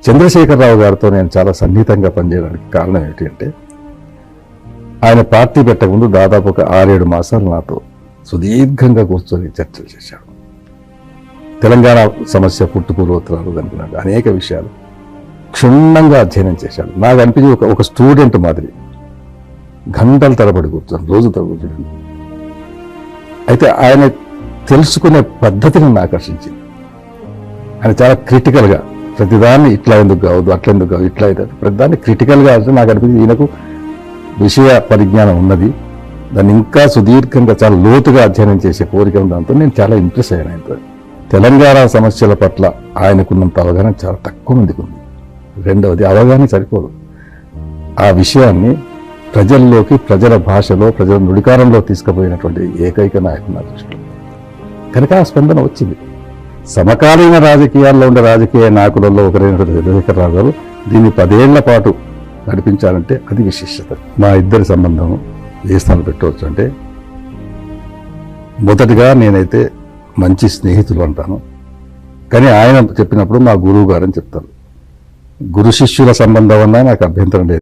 చంద్రశేఖరరావు గారితో నేను చాలా సన్నిహితంగా పనిచేయడానికి కారణం ఏంటి అంటే, ఆయన పార్టీ పెట్టకముందు దాదాపు ఒక 6-7 మాసాలు నాతో సుదీర్ఘంగా కూర్చొని చర్చలు చేశాడు. తెలంగాణ సమస్య పుట్టుపూర్వోత్తరాలు అనుకున్నాడు, అనేక విషయాలు క్షుణ్ణంగా అధ్యయనం చేశాడు. నాకు అనిపించి ఒక స్టూడెంట్ మాదిరి గంటల తరబడి కూర్చొని, రోజు తరబడి. అయితే ఆయన తెలుసుకునే పద్ధతిని నన్ను ఆకర్షించింది. ఆయన చాలా క్రిటికల్గా ప్రతిదాన్ని ఇట్లా ఎందుకు కావద్దు, అట్లా ఎందుకు కావద్దు, ఇట్లా అయితే ప్రతిదాన్ని క్రిటికల్గా అంటే నాకు అనిపించింది ఈయనకు విషయ పరిజ్ఞానం ఉన్నది, దాన్ని ఇంకా సుదీర్ఘంగా చాలా లోతుగా అధ్యయనం చేసే కోరిక ఉండడంతో నేను చాలా ఇంప్రెస్ అయ్యాను ఆయనతో. తెలంగాణ సమస్యల పట్ల ఆయనకున్నంత అవగాహన చాలా తక్కువ మందికి ఉంది. రెండవది, అవగాహన సరిపోదు. ఆ విషయాన్ని ప్రజల్లోకి, ప్రజల భాషలో, ప్రజల నుడికారంలో తీసుకుపోయినటువంటి ఏకైక నాయకుడు నా దృష్టిలో. కనుక ఆ స్పందన వచ్చింది. సమకాలీన రాజకీయాల్లో ఉండే రాజకీయ నాయకులలో ఒకరైన చంద్రశేఖరరావు గారు దీన్ని 10 ఏళ్ల పాటు నడిపించాలంటే అది విశిష్టత. మా ఇద్దరి సంబంధం ఏ స్థానం పెట్టవచ్చు అంటే, మొదటిగా నేనైతే మంచి స్నేహితులు అంటాను, కానీ ఆయన చెప్పినప్పుడు మా గురువు గారని చెప్తాను. గురు శిష్యుల సంబంధం అన్నా నాకు అభ్యంతరం లేదు.